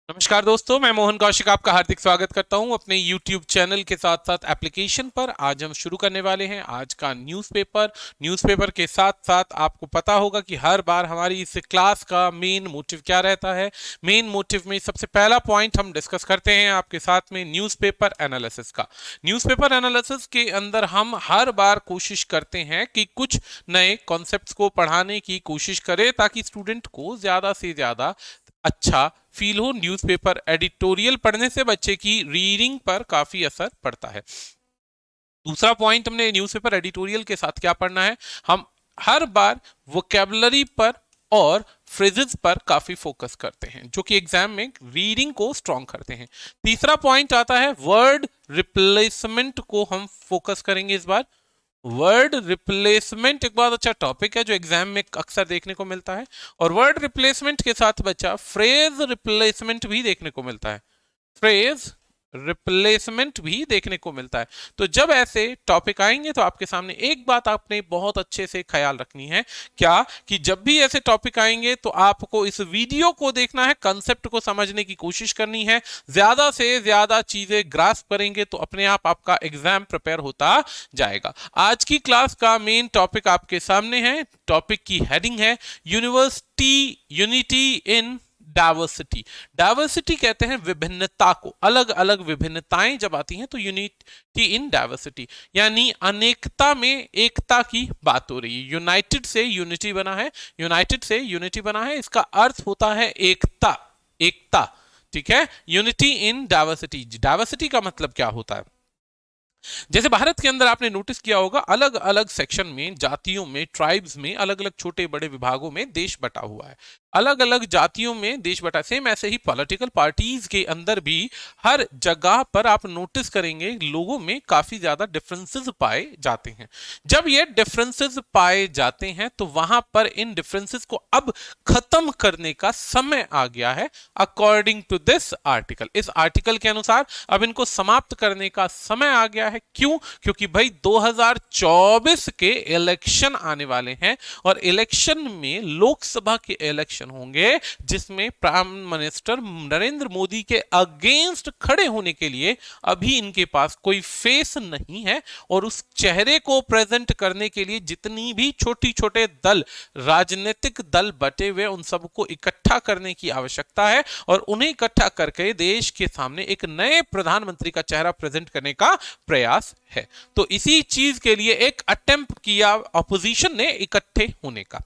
नमस्कार दोस्तों, मैं मोहन कौशिक आपका हार्दिक स्वागत करता हूं अपने YouTube चैनल के साथ साथ एप्लीकेशन पर। आज हम शुरू करने वाले हैं आज का न्यूज़पेपर के साथ साथ आपको पता होगा कि हर बार हमारी इस क्लास का मेन मोटिव क्या रहता है। मेन मोटिव में सबसे पहला पॉइंट हम डिस्कस करते हैं आपके साथ में न्यूज़पेपर एनालिसिस का। न्यूज़पेपर एनालिसिस के अंदर हम हर बार कोशिश करते हैं कि कुछ नए कॉन्सेप्ट्स को पढ़ाने की कोशिश करें ताकि स्टूडेंट को ज़्यादा से ज़्यादा अच्छा फील हो। न्यूज़पेपर एडिटोरियल पढ़ने से बच्चे की रीडिंग पर काफी असर पड़ता है। दूसरा पॉइंट हमने न्यूज़पेपर एडिटोरियल के साथ क्या पढ़ना है, हम हर बार वोकैबुलरी पर और फ्रेजेस पर काफी फोकस करते हैं जो कि एग्जाम में रीडिंग को स्ट्रॉन्ग करते हैं। तीसरा पॉइंट आता है वर्ड रिप्लेसमेंट को हम फोकस करेंगे इस बार। वर्ड रिप्लेसमेंट एक बहुत अच्छा टॉपिक है जो एग्जाम में अक्सर देखने को मिलता है, और वर्ड रिप्लेसमेंट के साथ बच्चा फ्रेज रिप्लेसमेंट भी देखने को मिलता है। फ्रेज रिप्लेसमेंट भी देखने को मिलता है। तो जब ऐसे टॉपिक आएंगे तो आपके सामने एक बात आपने बहुत अच्छे से ख्याल रखनी है, क्या कि जब भी ऐसे टॉपिक आएंगे तो आपको इस वीडियो को देखना है, कंसेप्ट को समझने की कोशिश करनी है। ज्यादा से ज्यादा चीजें ग्रास्प करेंगे तो अपने आप आपका एग्जाम प्रिपेयर होता जाएगा। आज की क्लास का मेन टॉपिक आपके सामने है। टॉपिक की हेडिंग है university unity in diversity. Diversity कहते हैं विभिन्नता को, अलग अलग विभिन्नताएं जब आती हैं तो यूनिटी इन डाइवर्सिटी यानी अनेकता में एकता की बात हो रही है। यूनाइटेड से यूनिटी बना है, यूनाइटेड से यूनिटी बना है, इसका अर्थ होता है एकता। एकता, ठीक है। यूनिटी इन डाइवर्सिटी, डाइवर्सिटी का मतलब क्या होता है, जैसे भारत के अंदर आपने नोटिस किया होगा अलग अलग सेक्शन में, जातियों में, ट्राइब्स में, अलग अलग छोटे बड़े विभागों में देश बटा हुआ है। अलग अलग जातियों में देश बटा, सेम ऐसे ही पॉलिटिकल पार्टीज के अंदर भी हर जगह पर आप नोटिस करेंगे लोगों में काफी ज्यादा डिफरेंसेस पाए जाते हैं। जब ये डिफरेंसेस पाए जाते हैं तो वहां पर इन डिफरेंसेस को अब खत्म करने का समय आ गया है। अकॉर्डिंग टू दिस आर्टिकल, इस आर्टिकल के अनुसार अब इनको समाप्त करने का समय आ गया है। क्यों? क्योंकि भाई 2024 के इलेक्शन आने वाले हैं और इलेक्शन में लोकसभा के इलेक्शन होंगे जिसमें प्राइम मिनिस्टर नरेंद्र मोदी के अगेंस्ट खड़े होने के लिए अभी इनके पास कोई फेस नहीं है, और उस चेहरे को प्रेजेंट करने के लिए जितनी भी छोटी छोटे दल, राजनीतिक दल बटे हुए, उन सबको इकट्ठा करने की आवश्यकता है और उन्हें इकट्ठा करके देश के सामने एक नए प्रधानमंत्री का चेहरा प्रेजेंट करने का प्रयास है। तो इसी चीज के लिए एक अटेम्प्ट किया ऑपोजिशन ने इकट्ठे होने का।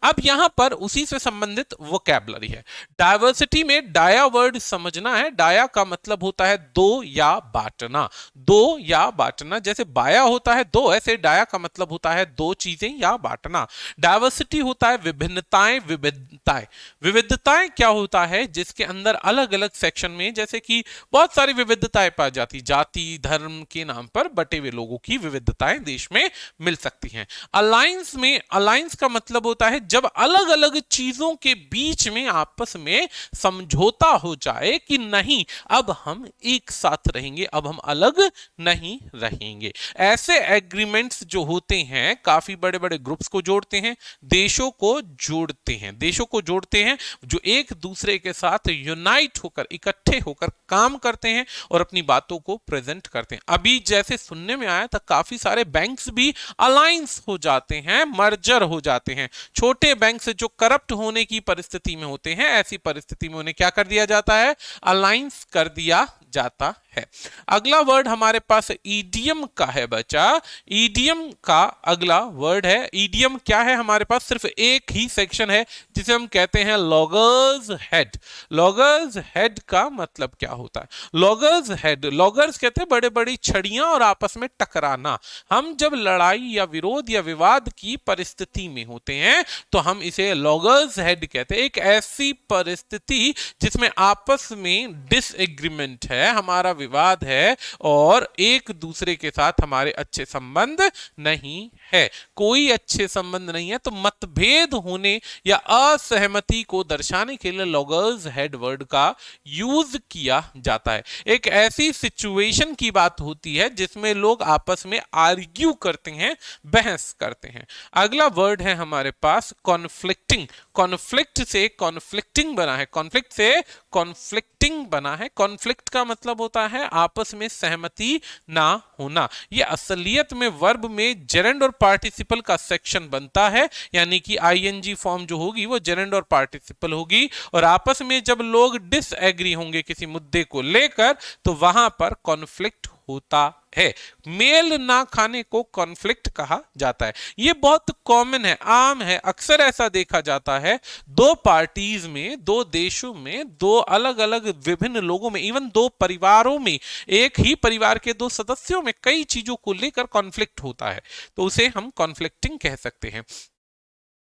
अब यहां पर उसी से संबंधित वोकैबुलरी है। डाइवर्सिटी में डाया वर्ड समझना है। डाया का मतलब होता है दो या बांटना, दो या बांटना। जैसे बाया होता है दो, ऐसे डाया का मतलब होता है दो चीजें या बांटना। डाइवर्सिटी होता है विभिन्नताएं, विविधताएं। विविधताएं क्या होता है, जिसके अंदर अलग अलग सेक्शन में जैसे कि बहुत सारी विविधताएं पाई जाती, जाति धर्म के नाम पर बटे हुए लोगों की विविधताएं देश में मिल सकती हैं। अलायंस में, अलायंस का मतलब होता है जब अलग अलग चीजों के बीच में आपस में समझौता हो जाए कि नहीं अब हम एक साथ रहेंगे, अब हम अलग नहीं रहेंगे। ऐसे एग्रीमेंट्स जो होते हैं काफी बड़े बड़े ग्रुप्स को जोड़ते हैं, देशों को जोड़ते हैं, देशों को जोड़ते हैं जो एक दूसरे के साथ यूनाइट होकर, इकट्ठे होकर काम करते हैं और अपनी बातों को प्रेजेंट करते हैं। अभी जैसे सुनने में आया था काफी सारे बैंक्स भी अलायंस हो जाते हैं, मर्जर हो जाते हैं। छोटे बैंक से जो करप्ट होने की परिस्थिति में होते हैं, ऐसी परिस्थिति में उन्हें क्या कर दिया जाता है, अलायंस कर दिया जाता है। अगला वर्ड हमारे पास ईडियम का है बच्चा। ईडियम का अगला वर्ड है, ईडियम क्या है, हमारे पास सिर्फ एक ही सेक्शन है जिसे हम कहते हैं लॉगर्स हेड। लॉगर्स हेड का मतलब क्या होता है, लॉगर्स हेड, लॉगर्स कहते हैं बड़े बड़ी छड़ियां और आपस में टकराना। हम जब लड़ाई या विरोध या विवाद की परिस्थिति में होते हैं तो हम इसे लॉगर्स हेड कहते हैं। एक ऐसी परिस्थिति जिसमें आपस में डिसएग्रीमेंट है, हमारा विवाद है और एक दूसरे के साथ हमारे अच्छे संबंध नहीं है, कोई अच्छे संबंध नहीं है, तो मतभेद होने या असहमति को दर्शाने के लिए लॉगर्स हेड वर्ड का यूज किया जाता है। एक ऐसी सिचुएशन की बात होती है जिसमें लोग आपस में आर्ग्यू करते हैं, बहस करते हैं। अगला वर्ड है हमारे पास कॉन्फ्लिक्टिंग। कॉन्फ्लिक्ट से कॉन्फ्लिक्टिंग बना है, कॉन्फ्लिक्ट से कॉन्फ्लिक्टिंग बना है। कॉन्फ्लिक्ट का मतलब होता है आपस में सहमति ना होना। ये असलियत में वर्ब में जेरेंड और पार्टिसिपल का सेक्शन बनता है, यानी कि आईएनजी फॉर्म जो होगी वो जेरेंड और पार्टिसिपल होगी, और आपस में जब लोग डिसएग्री होंगे किसी मुद्दे को लेकर तो वहां पर कॉन्फ्लिक्ट होता है। मेल ना खाने को कॉन्फ्लिक्ट कहा जाता है। ये बहुत कॉमन है, आम है, अक्सर ऐसा देखा जाता है दो पार्टीज में, दो देशों में, दो अलग अलग विभिन्न लोगों में, इवन दो परिवारों में, एक ही परिवार के दो सदस्यों में कई चीजों को लेकर कॉन्फ्लिक्ट होता है, तो उसे हम कॉन्फ्लिक्टिंग कह सकते हैं।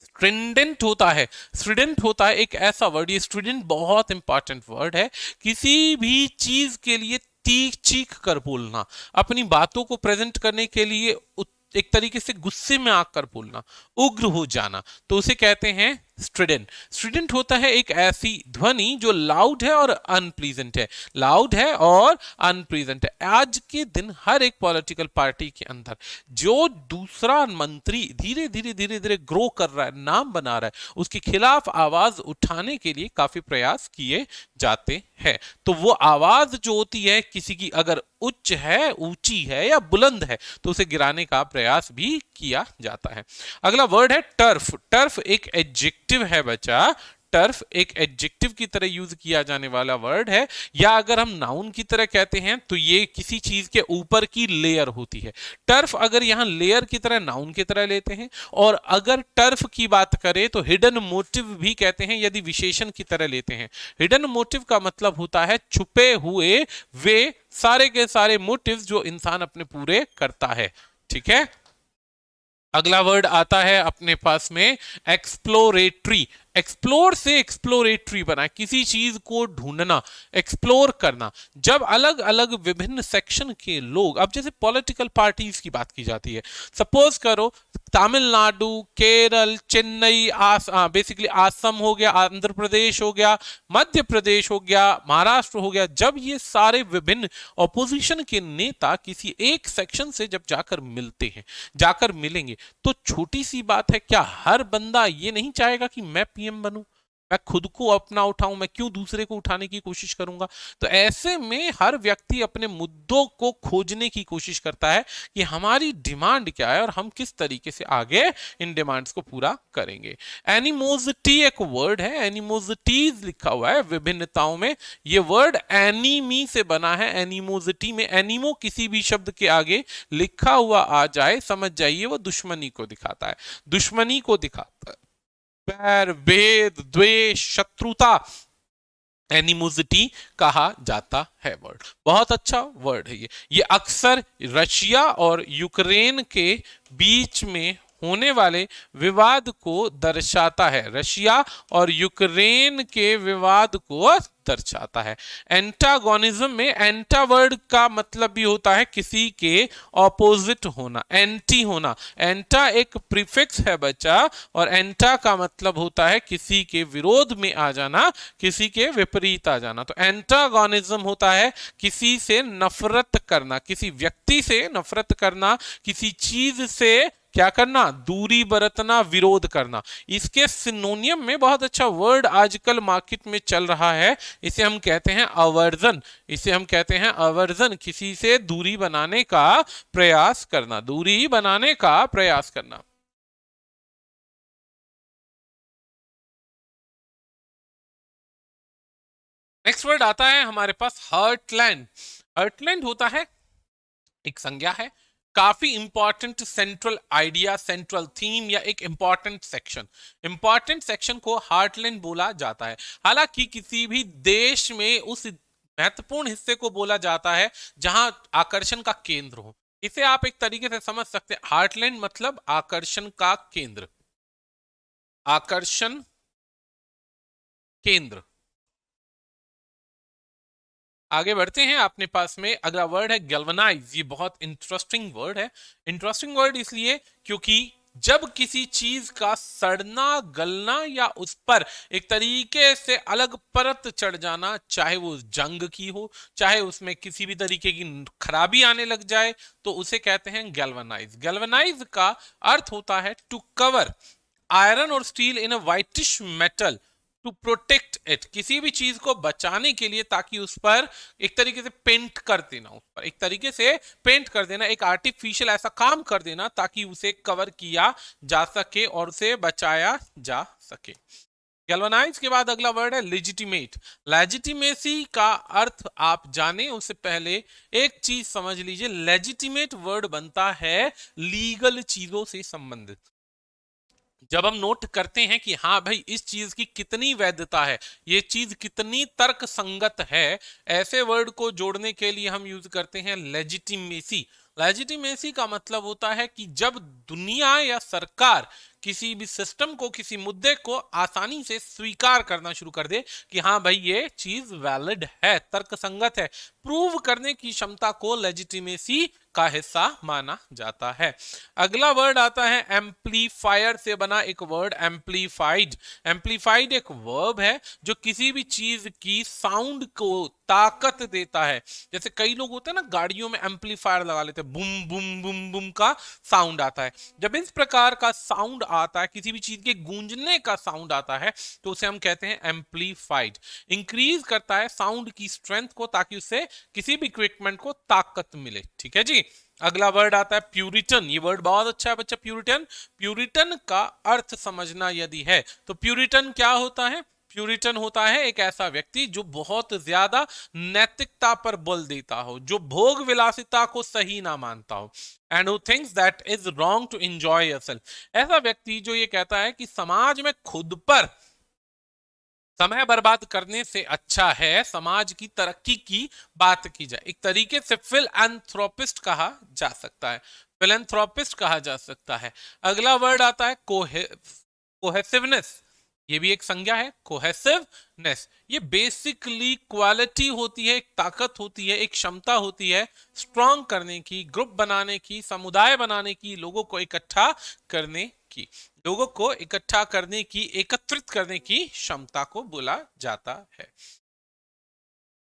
स्ट्रिडेंट होता है, स्ट्रिडेंट होता है एक ऐसा वर्ड, ये स्ट्रिडेंट बहुत इंपॉर्टेंट वर्ड है, किसी भी चीज के लिए चीख कर बोलना, अपनी बातों को प्रेजेंट करने के लिए एक तरीके से गुस्से में आकर बोलना, उग्र हो जाना, तो उसे कहते हैं स्ट्रिडेंट। स्ट्रिडेंट होता है एक ऐसी ध्वनि जो लाउड है और अनप्लीजेंट है, लाउड है और अनप्लीजेंट है। आज के दिन हर एक पॉलिटिकल पार्टी के अंदर जो दूसरा मंत्री धीरे धीरे धीरे धीरे ग्रो कर रहा है, नाम बना रहा है, उसके खिलाफ आवाज उठाने के लिए काफी प्रयास किए जाते हैं। तो वो आवाज जो होती है किसी की अगर उच्च है, ऊंची है या बुलंद है, तो उसे गिराने का प्रयास भी किया जाता है। अगला वर्ड है टर्फ। टर्फ एक एडजेक्टिव है बच्चा, टर्फ एक एडजेक्टिव की तरह यूज किया जाने वाला वर्ड है, या अगर हम नाउन की तरह कहते हैं तो ये किसी चीज के ऊपर की लेयर होती है। टर्फ अगर यहां लेयर की तरह, नाउन की तरह लेते हैं, और अगर टर्फ की बात करें तो हिडन मोटिव भी कहते हैं यदि विशेषण की तरह लेते हैं। हिडन मोटिव का मतलब होता है छुपे हुए वे सारे के सारे मोटिव्स जो इंसान अपने पूरे करता है। ठीक है, अगला वर्ड आता है अपने पास में एक्सप्लोरेटरी। एक्सप्लोर से एक्सप्लोरेटरी बना, किसी चीज को ढूंढना, एक्सप्लोर करना। जब अलग अलग विभिन्न सेक्शन के लोग, अब जैसे पॉलिटिकल पार्टीज की बात की जाती है, सपोज करो तमिलनाडु, केरल, चेन्नई, बेसिकली आसम हो गया, आंध्र प्रदेश हो गया, मध्य प्रदेश हो गया, महाराष्ट्र हो गया, जब ये सारे विभिन्न ऑपोजिशन के नेता किसी एक सेक्शन से जब जाकर मिलते हैं, जाकर मिलेंगे, तो छोटी सी बात है, क्या हर बंदा ये नहीं चाहेगा कि मैं पीएम बनूं, मैं खुद को अपना उठाऊं, मैं क्यों दूसरे को उठाने की कोशिश करूंगा। तो ऐसे में हर व्यक्ति अपने मुद्दों को खोजने की कोशिश करता है कि हमारी डिमांड क्या है और हम किस तरीके से आगे इन डिमांड्स को पूरा करेंगे। एनिमोसिटी एक वर्ड है, एनिमोसिटीज लिखा हुआ है विभिन्नताओं में, ये वर्ड एनीमी से बना है। एनिमोसिटी में एनिमो किसी भी शब्द के आगे लिखा हुआ आ जाए, समझ जाइए वो दुश्मनी को दिखाता है, दुश्मनी को दिखाता है, बैर, भेद, द्वेष, शत्रुता, एनिमोसिटी कहा जाता है वर्ड। बहुत अच्छा वर्ड है ये अक्सर रशिया और यूक्रेन के बीच में होने वाले विवाद को दर्शाता है, रशिया और यूक्रेन के विवाद को दर्शाता है। एंटागोनिज्म में एंटा वर्ड का मतलब भी होता है किसी के ऑपोजिट होना, एंटी होना। एंटा एक प्रीफिक्स है बच्चा, और एंटा का मतलब होता है किसी के विरोध में आ जाना, किसी के विपरीत आ जाना। तो एंटागोनिज्म होता है किसी से नफरत करना, किसी व्यक्ति से नफरत करना, किसी चीज से क्या करना, दूरी बरतना, विरोध करना। इसके सिनोनियम में बहुत अच्छा वर्ड आजकल मार्केट में चल रहा है, इसे हम कहते हैं अवर्जन। इसे हम कहते हैं अवर्जन, किसी से दूरी बनाने का प्रयास करना, दूरी बनाने का प्रयास करना। नेक्स्ट वर्ड आता है हमारे पास हर्टलैंड। हर्टलैंड होता है एक संज्ञा है, काफी important central idea, central theme या एक इंपॉर्टेंट सेक्शन, इंपॉर्टेंट सेक्शन को हार्टलैंड बोला जाता है। हालांकि किसी भी देश में उस महत्वपूर्ण हिस्से को बोला जाता है जहां आकर्षण का केंद्र हो। इसे आप एक तरीके से समझ सकते हैं, हार्टलैंड मतलब आकर्षण का केंद्र, आकर्षण केंद्र। आगे बढ़ते हैं, अपने पास में अगला वर्ड है गैल्वेनाइज। ये बहुत इंटरेस्टिंग वर्ड है। इंटरेस्टिंग वर्ड इसलिए क्योंकि जब किसी चीज का सड़ना, गलना या उस पर एक तरीके से अलग परत चढ़ जाना, चाहे वो जंग की हो, चाहे उसमें किसी भी तरीके की खराबी आने लग जाए, तो उसे कहते हैं गैल्वेनाइज। गैल्वेनाइज का अर्थ होता है टू कवर, आयरन और steel in a whitish metal to protect it, किसी भी चीज को बचाने के लिए, ताकि उस पर एक तरीके से पेंट कर देना, उस पर एक तरीके से पेंट कर देना, एक आर्टिफिशियल ऐसा काम कर देना ताकि उसे कवर किया जा सके और उसे बचाया जा सके। गैल्वेनाइज के बाद अगला वर्ड है लेजिटिमेट। लेजिटिमेसी का अर्थ आप जाने उससे पहले एक चीज समझ लीजिए, लेजिटिमेट वर्ड बनता है लीगल चीजों से संबंधित। जब हम नोट करते हैं कि हाँ भाई इस चीज की कितनी वैधता है, ये चीज कितनी तर्क संगत है, ऐसे वर्ड को जोड़ने के लिए हम यूज करते हैं लेजिटिमेसी। लेजिटिमेसी का मतलब होता है कि जब दुनिया या सरकार किसी भी सिस्टम को, किसी मुद्दे को आसानी से स्वीकार करना शुरू कर दे कि हाँ भाई ये चीज वैलिड है, तर्कसंगत है, प्रूव करने की क्षमता को लेजिटिमेसी का हिस्सा माना जाता है। अगला वर्ड आता है एम्पलीफायर से बना एक वर्ड एम्पलीफाइड। एम्पलीफाइड एक वर्ब है जो किसी भी चीज की साउंड को ताकत देता है। जैसे कई लोग होते हैं ना, गाड़ियों में एम्पलीफायर लगा लेते हैं, बुम बुम बुम बुम का साउंड आता है। जब इस प्रकार का साउंड आता है, किसी भी चीज के गूंजने का साउंड आता है, तो उसे हम कहते हैं एम्पलीफाइड। इंक्रीज करता है साउंड की स्ट्रेंथ को ताकि उससे किसी भी इक्विपमेंट को ताकत मिले। ठीक है जी। अगला वर्ड आता है प्यूरिटन। ये वर्ड बहुत अच्छा है बच्चा, प्यूरिटन। प्यूरिटन का अर्थ समझना यदि है तो प्यूरिटन क्या होता है? प्यूरिटन होता है एक ऐसा व्यक्ति जो बहुत ज्यादा नैतिकता पर बल देता हो, जो भोग विलासिता को सही ना मानता हो, and who thinks that is wrong to enjoy yourself. ऐसा व्यक्ति जो ये कहता है कि समाज में खुद पर समय बर्बाद करने से अच्छा है समाज की तरक्की की बात की जाए। एक तरीके से फिलएंथ्रोपिस्ट कहा जा सकता है, फिलएंथ्रोपिस्ट कहा जा सकता है। अगला वर्ड आता है कोहेसिवनेस। ये भी एक संज्ञा है, कोहेसिवनेस। ये बेसिकली क्वालिटी होती है, एक ताकत होती है, एक क्षमता होती है स्ट्रांग करने की, ग्रुप बनाने की, समुदाय बनाने की, लोगों को इकट्ठा करने की, लोगों को इकट्ठा करने की, एकत्रित करने की क्षमता को बोला जाता है।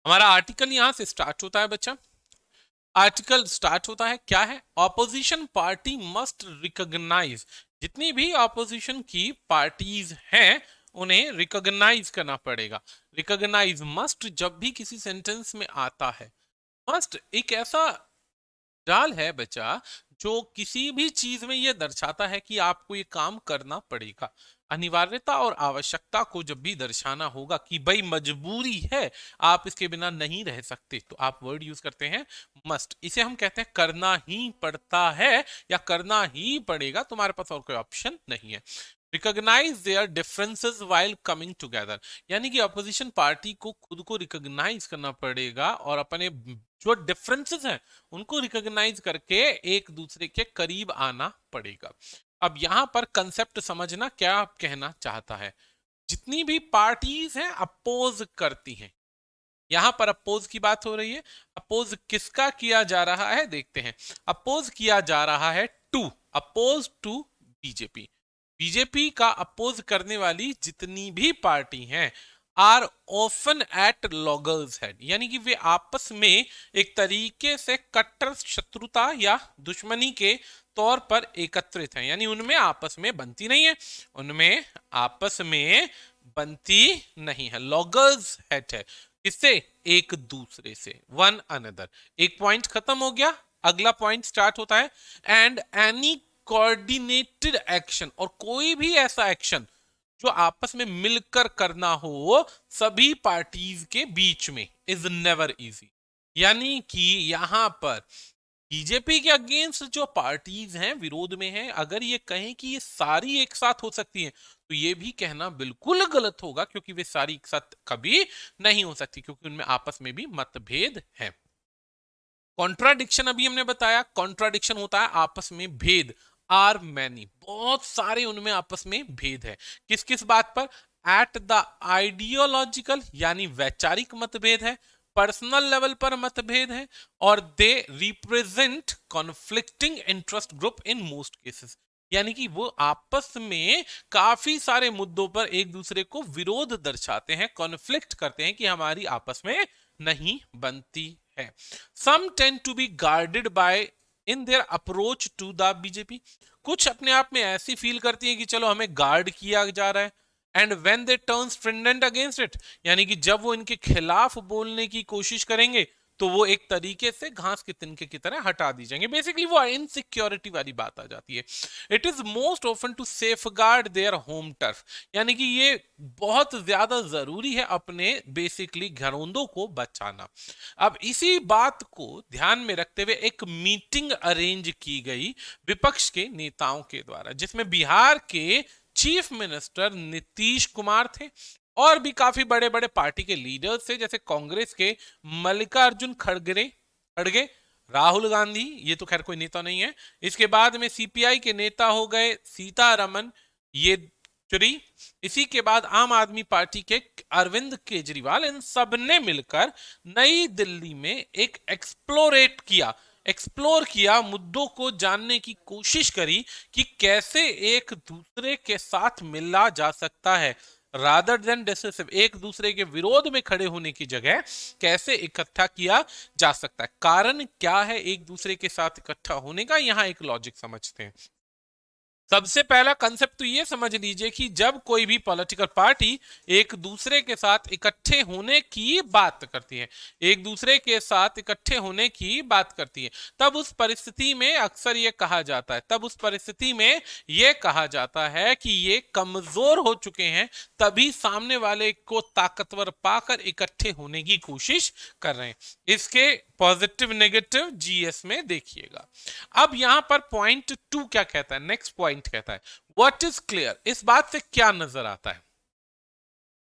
हमारा आर्टिकल यहां से स्टार्ट होता है बच्चा। आर्टिकल स्टार्ट होता है, क्या है? Opposition party must recognise. जितनी भी ऑपोजिशन की पार्टीज हैं उन्हें रिकॉग्नाइज करना पड़ेगा। रिकॉग्नाइज मस्ट जब भी किसी सेंटेंस में आता है, मस्ट एक ऐसा डाल है बच्चा जो किसी भी चीज में यह दर्शाता है कि आपको ये काम करना पड़ेगा। अनिवार्यता और आवश्यकता को जब भी दर्शाना होगा कि भाई मजबूरी है, आप इसके बिना नहीं रह सकते, तो आप वर्ड यूज करते हैं मस्ट। इसे हम कहते हैं करना ही पड़ता है या करना ही पड़ेगा, तुम्हारे पास और कोई ऑप्शन नहीं है। Recognise their differences while coming together, यानी कि अपोजिशन पार्टी को खुद को रिकॉग्नाइज करना पड़ेगा और अपने जो डिफरेंसेस हैं उनको रिकॉग्नाइज करके एक दूसरे के करीब आना पड़ेगा। अब यहां पर कंसेप्ट समझना, क्या आप कहना चाहता है? जितनी भी पार्टीज हैं अपोज करती हैं, यहां पर अपोज की बात हो रही है। अपोज किसका किया जा रहा है देखते हैं। अपोज किया जा रहा है to, oppose to BJP. BJP का अपोज करने वाली जितनी भी पार्टी हैं are often at loggerheads, यानी कि वे आपस में एक तरीके से कट्टर शत्रुता या दुश्मनी के तौर पर एकत्रित हैं, यानी उनमें आपस में बनती नहीं है, उनमें आपस में बनती नहीं है। लॉगर्स हेड है किससे? एक दूसरे से, वन अनदर। एक पॉइंट खत्म हो गया, अगला पॉइंट स्टार्ट होता है। एंड एनी कोऑर्डिनेटेड एक्शन, और कोई भी ऐसा एक्शन जो आपस में मिलकर करना हो सभी पार्टीज के बीच में, इज नेवर इजी। यानी कि यहां पर बीजेपी के अगेंस्ट जो पार्टीज हैं, विरोध में हैं, अगर ये कहें कि ये सारी एक साथ हो सकती हैं तो ये भी कहना बिल्कुल गलत होगा, क्योंकि वे सारी एक साथ कभी नहीं हो सकती, क्योंकि उनमें आपस में भी मतभेद है। कॉन्ट्राडिक्शन अभी हमने बताया, कॉन्ट्राडिक्शन होता है आपस में भेद। आर मैनी, बहुत सारे उनमें आपस में भेद है। किस किस बात पर? एट द आइडियोलॉजिकल यानी वैचारिक मतभेद है, पर्सनल लेवल पर मतभेद है, और they represent conflicting interest group in most cases, यानी कि वो आपस में काफी सारे मुद्दों पर एक दूसरे को विरोध दर्शाते हैं, कॉन्फ्लिक्ट करते हैं कि हमारी आपस में नहीं बनती है। Some tend to be guarded by in their approach to the BJP. कुछ अपने आप में ऐसी फील करती है कि चलो हमें गार्ड किया जा रहा है, and when they turn strident against it, यानी कि जब वो इनके खिलाफ बोलने की कोशिश करेंगे तो वो एक तरीके से घास के तिनके की तरह हटा दी जाएंगे। बेसिकली वो इनसिक्योरिटी वाली बात आ जाती है। It is most often to safeguard their home turf, यानी कि ये बहुत ज्यादा जरूरी है अपने बेसिकली घरौंदों को बचाना। अब इसी बात को ध्यान में रखते हुए एक मीटिंग अरेंज की गई विपक्ष के नेताओं के द्वारा, जिसमें बिहार के चीफ मिनिस्टर नीतीश कुमार थे और भी काफी बड़े बड़े पार्टी के लीडर्स थे, जैसे कांग्रेस के मल्लिकार्जुन खड़गे, राहुल गांधी, ये तो खैर कोई नेता नहीं है। इसके बाद में सीपीआई के नेता हो गए सीतारमन येचुरी। इसी के बाद आम आदमी पार्टी के अरविंद केजरीवाल। इन सब ने मिलकर नई दिल्ली में एक एक्सप्लोर किया, मुद्दों को जानने की कोशिश करी कि कैसे एक दूसरे के साथ मिला जा सकता है, रादर देन डिसेसिव, एक दूसरे के विरोध में खड़े होने की जगह कैसे इकट्ठा किया जा सकता है। कारण क्या है एक दूसरे के साथ इकट्ठा होने का, यहां एक लॉजिक समझते हैं। सबसे पहला कंसेप्ट तो ये समझ लीजिए कि जब कोई भी पॉलिटिकल पार्टी एक दूसरे के साथ इकट्ठे होने की बात करती है, एक दूसरे के साथ इकट्ठे होने की बात करती है, तब उस परिस्थिति में अक्सर ये कहा जाता है, कि ये कमजोर हो चुके हैं, तभी सामने वाले को ताकतवर पाकर इकट्ठे होने की कोशिश कर रहे हैं। इसके पॉजिटिव नेगेटिव जीएस में देखिएगा। अब यहां पर पॉइंट 2 क्या कहता है, नेक्स्ट पॉइंट कहता है व्हाट इज क्लियर। इस बात से क्या नजर आता है,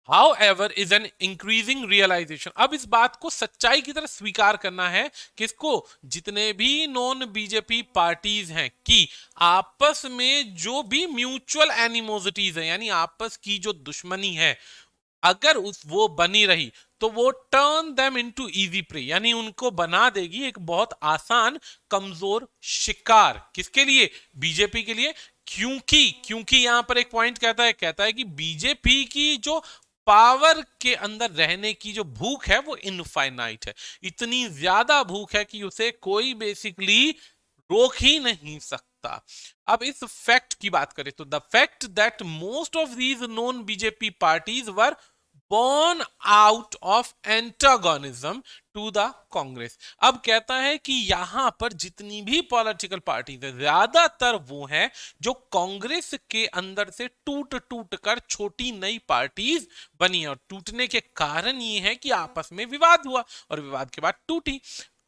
However is an increasing realization। अब इस बात को सच्चाई की तरह स्वीकार करना है, किसको, जितने भी नॉन बीजेपी पार्टीज हैं, कि आपस में जो भी म्यूचुअल एनिमोसिटीज है, यानी आपस की जो दुश्मनी है, अगर वो बनी रही तो वो turn them into easy prey, यानी उनको बना देगी एक बहुत आसान कमजोर शिकार। किसके लिए, बीजेपी के लिए। क्योंकि यहां पर एक पॉइंट कहता है कि बीजेपी की जो पावर के अंदर रहने की जो भूख है वो इनफाइनाइट है, इतनी ज्यादा भूख है कि उसे कोई बेसिकली रोक ही नहीं सकता। अब इस फैक्ट की बात करें तो the fact that most of these non BJP parties were born out of antagonism to the Congress. अब कहता है कि यहां पर जितनी भी पॉलिटिकल पार्टीज है, ज्यादातर वो हैं जो कांग्रेस के अंदर से टूट कर छोटी नई पार्टीज बनी, और टूटने के कारण ये है कि आपस में विवाद हुआ और विवाद के बाद टूटी।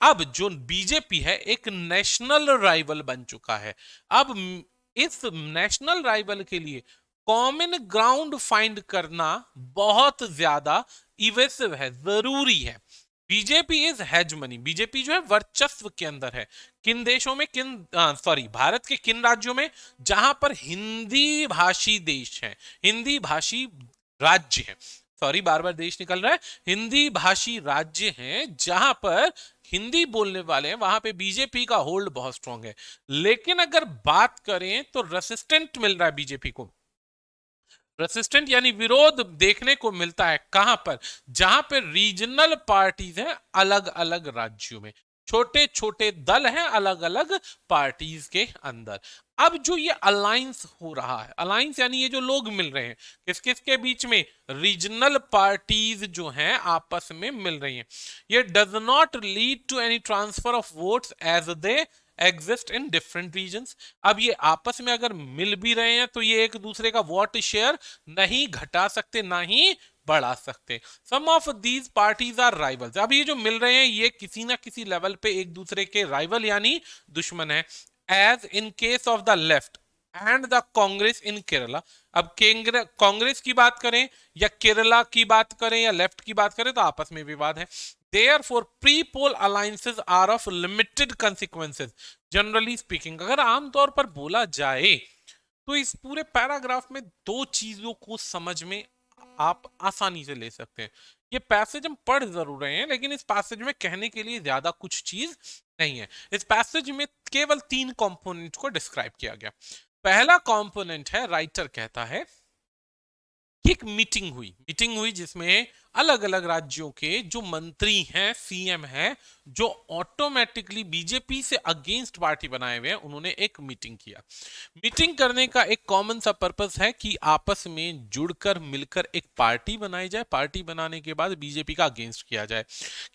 अब जो बीजेपी है एक नेशनल राइवल बन चुका है। अब इस नेशनल राइवल के लिए कॉमन ग्राउंड फाइंड करना बहुत ज्यादा इवेसिव है, जरूरी है। बीजेपी इज हेजमनी, बीजेपी जो है वर्चस्व के अंदर है। किन देशों में, भारत के किन राज्यों में, जहां पर हिंदी भाषी देश है, हिंदी भाषी राज्य है, बार बार देश निकल रहा है, हिंदी भाषी राज्य हैं, जहां पर हिंदी बोलने वाले हैं, वहां पे बीजेपी का होल्ड बहुत स्ट्रांग है। लेकिन अगर बात करें तो रेसिस्टेंट मिल रहा है बीजेपी को, रेसिस्टेंट यानी विरोध देखने को मिलता है कहां पर, जहां पर रीजनल पार्टीज हैं अलग अलग राज्यों में, छोटे छोटे दल हैं अलग अलग पार्टीज के अंदर। अब जो ये अलायंस हो रहा है, अलायंस यानी ये जो लोग मिल रहे हैं, किस किस के बीच में, रीजनल पार्टीज जो हैं आपस में मिल रही हैं, ये does not lead to any transfer of votes as they exist in different regions. अब ये आपस में अगर मिल भी रहे हैं तो ये एक दूसरे का वोट शेयर नहीं घटा सकते, ना ही बढ़ा सकते। Some of these parties are rivals. अब ये जो मिल रहे हैं ये किसी ना किसी लेवल पे एक दूसरे के राइवल यानी दुश्मन है। As in case of the left and the Congress in Kerala. अब कांग्रेस की बात करें या केरला की बात करें या लेफ्ट की बात करें तो आपस में विवाद है। Therefore, pre-poll alliances are of limited consequences. Generally speaking, अगर आमतौर पर बोला जाए तो इस पूरे पैराग्राफ में दो चीजों को समझ में आप आसानी से ले सकते हैं। ये पैसेज हम पढ़ जरूर रहे हैं, लेकिन इस पैसेज में कहने के लिए ज्यादा कुछ चीज नहीं है। इस पैसेज में केवल 3 कंपोनेंट को डिस्क्राइब किया गया। पहला कंपोनेंट है, राइटर कहता है कि एक मीटिंग हुई जिसमें अलग अलग राज्यों के जो मंत्री हैं, सीएम हैं, जो ऑटोमेटिकली बीजेपी से अगेंस्ट पार्टी बनाए हुए हैं, उन्होंने एक मीटिंग किया। मीटिंग करने का एक कॉमन सा पर्पस है कि आपस में जुड़कर मिलकर एक पार्टी बनाई जाए, पार्टी बनाने के बाद बीजेपी का अगेंस्ट किया जाए,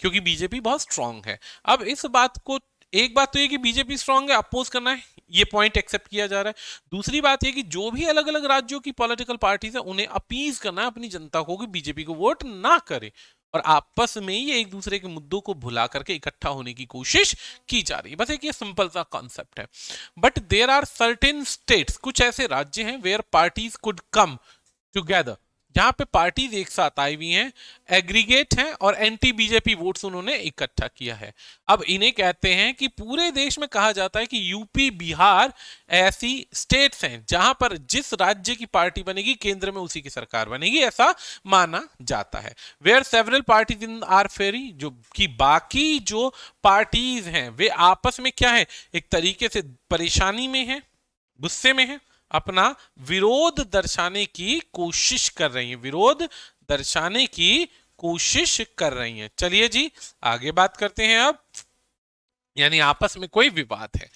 क्योंकि बीजेपी बहुत स्ट्रांग है। अब इस बात को, एक बात तो ये कि बीजेपी स्ट्रांग है, अपोज करना है, ये पॉइंट एक्सेप्ट किया जा रहा है। दूसरी बात ये कि जो भी अलग अलग राज्यों की पॉलिटिकल पार्टीज है, उन्हें अपीज करना है अपनी जनता को कि बीजेपी को वोट ना करे, और आपस में ये एक दूसरे के मुद्दों को भुला करके इकट्ठा होने की कोशिश की जा रही है। बस एक ये सिंपल सा कॉन्सेप्ट है। But there are certain states, कुछ ऐसे राज्य हैं where parties could come together, जहां पे पार्टीज एक साथ आई हुई हैं, एग्रीगेट हैं और एंटी बीजेपी वोट्स उन्होंने इकट्ठा किया है। अब इन्हें कहते हैं कि पूरे देश में कहा जाता है कि यूपी बिहार ऐसी स्टेट्स हैं जहां पर जिस राज्य की पार्टी बनेगी केंद्र में उसी की सरकार बनेगी, ऐसा माना जाता है। Where several parties in are ferry, जो कि बाकी जो पार्टीज हैं वे आपस में क्या है, एक तरीके से परेशानी में है, गुस्से में है, अपना विरोध दर्शाने की कोशिश कर रही हैं, विरोध दर्शाने की कोशिश कर रही हैं। चलिए जी आगे बात करते हैं अब, यानी आपस में कोई विवाद है।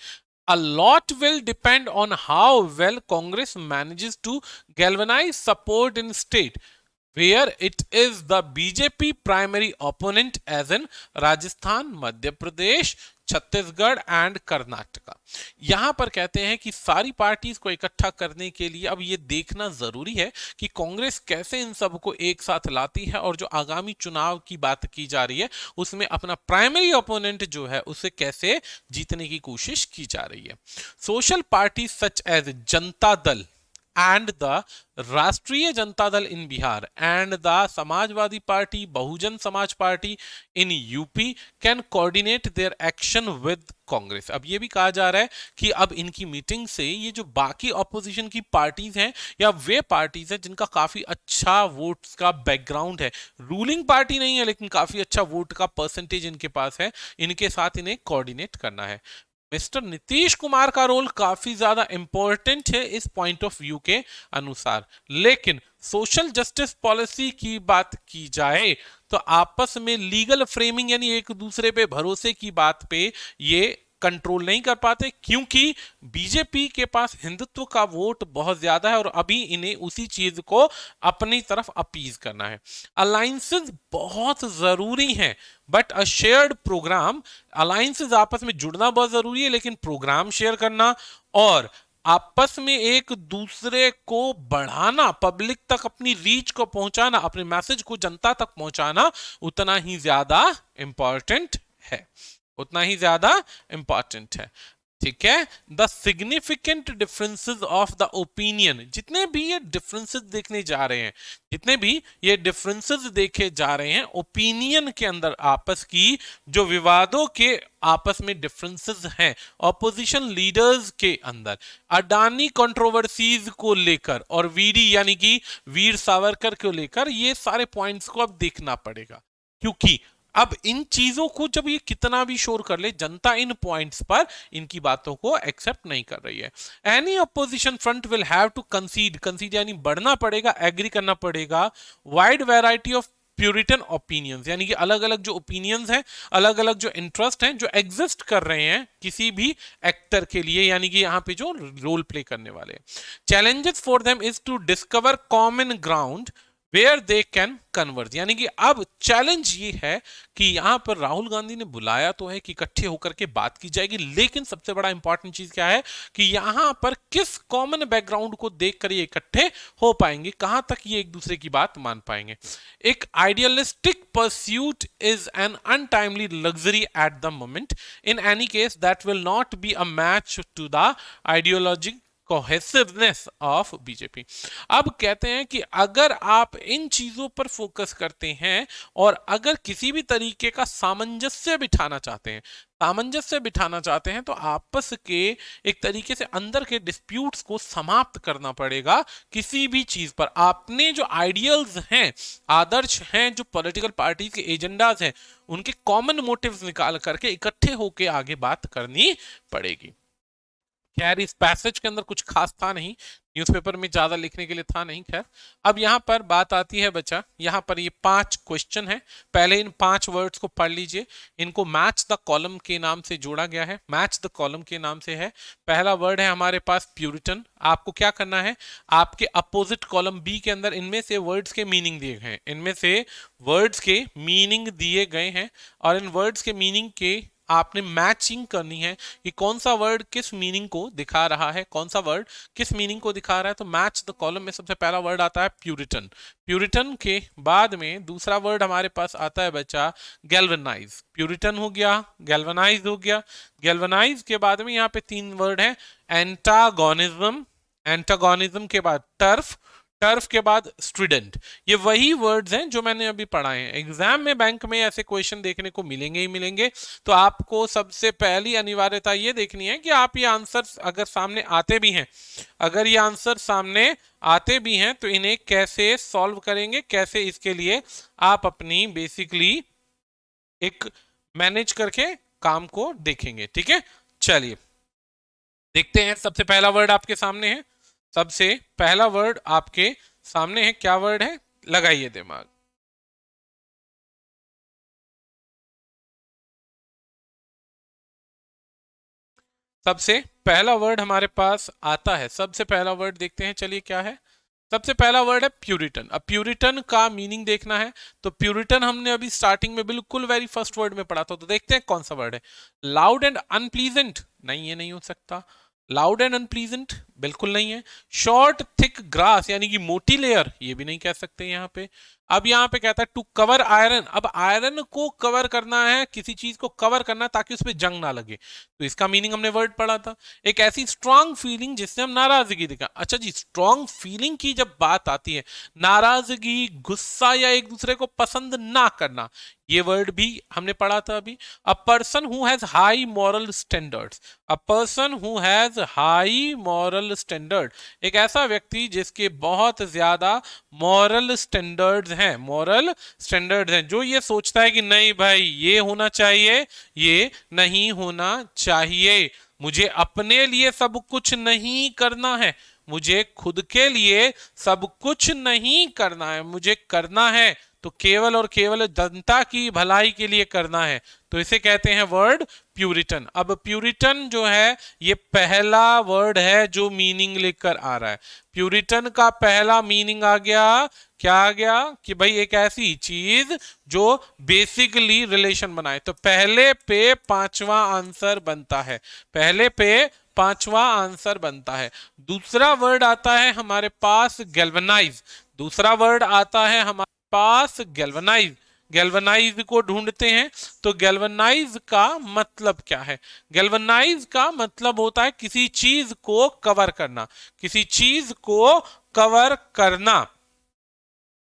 A lot will depend on how well Congress manages to galvanize support in state where it is the BJP primary opponent, as in Rajasthan, Madhya Pradesh, Chhattisgarh and Karnataka. यहां पर कहते हैं कि सारी पार्टीज को इकट्ठा करने के लिए अब ये देखना जरूरी है कि कांग्रेस कैसे इन सबको एक साथ लाती है, और जो आगामी चुनाव की बात की जा रही है उसमें अपना प्राइमरी ओपोनेंट जो है उसे कैसे जीतने की कोशिश की जा रही है। Social party such as Janata Dal and the राष्ट्रीय Janata Dal in Bihar and the Samajwadi party, Bahujan Samaj party in UP can coordinate their action with Congress. अब ये भी कहा जा रहा है कि अब इनकी मीटिंग से ये जो बाकी ऑपोजिशन की पार्टीज हैं या वे पार्टीज हैं जिनका काफी अच्छा वोट्स का बैकग्राउंड है, रूलिंग पार्टी नहीं है लेकिन काफी अच्छा वोट का परसेंटेज इनके पास है, इनके साथ इन्हें कोऑर्डिनेट करना है। मिस्टर नीतीश कुमार का रोल काफी ज्यादा इंपॉर्टेंट है इस पॉइंट ऑफ व्यू के अनुसार, लेकिन सोशल जस्टिस पॉलिसी की बात की जाए तो आपस में लीगल फ्रेमिंग यानी एक दूसरे पे भरोसे की बात पे ये कंट्रोल नहीं कर पाते, क्योंकि बीजेपी के पास हिंदुत्व का वोट बहुत ज्यादा है और अभी इन्हें उसी चीज को अपनी तरफ अपीज करना है। अलायंसेस बहुत जरूरी हैं, but a shared programme, alliances आपस में जुड़ना बहुत जरूरी है, लेकिन प्रोग्राम शेयर करना और आपस में एक दूसरे को बढ़ाना, पब्लिक तक अपनी रीच को पहुंचाना, अपने मैसेज को जनता तक पहुंचाना उतना ही ज्यादा इंपॉर्टेंट है, उतना ही ज्यादा इंपॉर्टेंट है। ठीक है। The significant differences of the opinion, जितने भी ये डिफरेंसेस देखने जा रहे हैं, जितने भी ये डिफरेंसेस देखे जा रहे हैं ओपिनियन के अंदर, आपस की जो विवादों के आपस में डिफरेंसेस हैं ऑपोजिशन लीडर्स के अंदर, अडानी कंट्रोवर्सीज को लेकर और वीडी यानी कि वीर सावरकर को लेकर, ये सारे पॉइंट्स को अब देखना पड़ेगा, क्योंकि अब इन चीजों को जब ये कितना भी शोर कर ले, जनता इन पॉइंट्स पर इनकी बातों को एक्सेप्ट नहीं कर रही है। Any opposition front will have to concede यानी बढ़ना पड़ेगा, एग्री करना पड़ेगा, wide variety of puritan opinions, यानी कि अलग अलग जो ओपिनियंस हैं, अलग अलग जो इंटरेस्ट हैं जो एग्जिस्ट कर रहे हैं किसी भी एक्टर के लिए, यानी कि यहाँ पे जो रोल प्ले करने वाले। Challenges for them is to discover common ground where they can converge, यानी कि अब चैलेंज ये है कि यहां पर राहुल गांधी ने बुलाया तो है कि इकट्ठे होकर के बात की जाएगी, लेकिन सबसे बड़ा इंपॉर्टेंट चीज क्या है कि यहां पर किस कॉमन बैकग्राउंड को देखकर ये इकट्ठे हो पाएंगे, कहां तक ये एक दूसरे की बात मान पाएंगे। एक idealistic pursuit is an untimely luxury at the moment, in any case that will not be a match to the ideology cohesiveness of BJP. अब कहते हैं कि अगर आप इन चीजों पर फोकस करते हैं और अगर किसी भी तरीके का सामंजस्य बिठाना चाहते हैं, तो आपस के एक तरीके से अंदर के डिस्प्यूट्स को समाप्त करना पड़ेगा किसी भी चीज पर। आपने जो आइडियल्स हैं, आदर्श हैं, जो पॉलिटिकल पार्टी के एजेंडाज हैं, उनके कॉमन मोटिव्स निकाल करके इकट्ठे होकर आगे बात करनी पड़ेगी। खैर इस पैसेज के अंदर कुछ खास था नहीं, न्यूज़पेपर में ज्यादा लिखने के लिए था नहीं। खैर अब यहाँ पर बात आती है बच्चा, यहाँ पर ये 5 क्वेश्चन है। पहले इन 5 वर्ड्स को पढ़ लीजिए। इनको मैच द कॉलम के नाम से जोड़ा गया है, मैच द कॉलम के नाम से है। पहला वर्ड है हमारे पास प्यूरिटन। आपको क्या करना है, आपके अपोजिट कॉलम बी के अंदर इनमें से वर्ड्स के मीनिंग दिए गए हैं, इनमें से वर्ड्स के मीनिंग दिए गए हैं और इन वर्ड्स के मीनिंग के आपने मैचिंग करनी है कि कौन सा वर्ड किस मीनिंग को दिखा रहा है, कौन सा वर्ड किस मीनिंग को दिखा रहा है। तो मैच द कॉलम में सबसे पहला वर्ड आता है प्यूरिटन। प्यूरिटन के बाद में दूसरा वर्ड हमारे पास आता है बच्चा गैल्वेनाइज। प्यूरिटन हो गया, गैल्वेनाइज हो गया। गैल्वेनाइज के बाद में यहाँ पे 3 वर्ड है, एंटागोनिज्म, एंटागोनिज्म के बाद टर्फ, टर्फ के बाद स्टूडेंट। ये वही वर्ड्स हैं जो मैंने अभी पढ़ाए हैं। एग्जाम में बैंक में ऐसे क्वेश्चन देखने को मिलेंगे ही मिलेंगे। तो आपको सबसे पहली अनिवार्यता ये देखनी है कि आप ये आंसर अगर सामने आते भी हैं, अगर ये आंसर सामने आते भी हैं तो इन्हें कैसे सॉल्व करेंगे, कैसे इसके लिए आप अपनी बेसिकली एक मैनेज करके काम को देखेंगे। ठीक है, चलिए देखते हैं। सबसे पहला वर्ड आपके सामने है, सबसे पहला वर्ड आपके सामने है। क्या वर्ड है, लगाइए दिमाग। सबसे पहला वर्ड हमारे पास आता है, सबसे पहला वर्ड देखते हैं, चलिए क्या है। सबसे पहला वर्ड है प्यूरिटन। अब प्यूरिटन का मीनिंग देखना है तो प्यूरिटन हमने अभी स्टार्टिंग में बिल्कुल वेरी फर्स्ट वर्ड में पढ़ा था। तो देखते हैं कौन सा वर्ड है। लाउड एंड अनप्लीजेंट, नहीं ये नहीं हो सकता। लाउड एंड अनप्लीजेंट बिल्कुल नहीं है। शॉर्ट थिक ग्रास यानी कि मोटी लेयर, ये भी नहीं कह सकते यहाँ पे। अब यहाँ पे कहता है टू कवर आयरन। अब आयरन को कवर करना है, किसी चीज को कवर करना है ताकि उस पर जंग ना लगे। तो इसका मीनिंग हमने वर्ड पढ़ा था, एक ऐसी स्ट्रांग फीलिंग जिससे हम नाराजगी दिखा। अच्छा जी, स्ट्रांग फीलिंग की जब बात आती है, नाराजगी, गुस्सा या एक दूसरे को पसंद ना करना, ये वर्ड भी हमने पढ़ा था अभी। A person who has high moral standards, a person who has high moral standard, एक ऐसा व्यक्ति जिसके बहुत ज्यादा मॉरल स्टैंडर्ड्स हैं, मॉरल स्टैंडर्ड्स हैं, जो ये सोचता है कि नहीं भाई ये होना चाहिए, ये नहीं होना चाहिए, मुझे अपने लिए सब कुछ नहीं करना है, मुझे खुद के लिए सब कुछ नहीं करना है, मुझे करना है तो केवल और केवल जनता की भलाई के लिए करना है। तो इसे कहते हैं वर्ड प्यूरिटन। अब प्यूरिटन जो है ये पहला वर्ड है जो मीनिंग लेकर आ रहा है। प्यूरिटन का पहला मीनिंग आ गया, क्या आ गया कि भाई एक ऐसी चीज जो बेसिकली रिलेशन बनाए। तो पहले पे 5वां आंसर बनता है, पहले पे 5वां आंसर बनता है। दूसरा वर्ड आता है हमारे पास गैल्वेनाइज, दूसरा वर्ड आता है हमारे पास गैल्वेनाइज। गैल्वेनाइज को ढूंढते हैं तो गैल्वेनाइज का मतलब क्या है। गैल्वेनाइज का मतलब होता है किसी चीज को कवर करना, किसी चीज को कवर करना।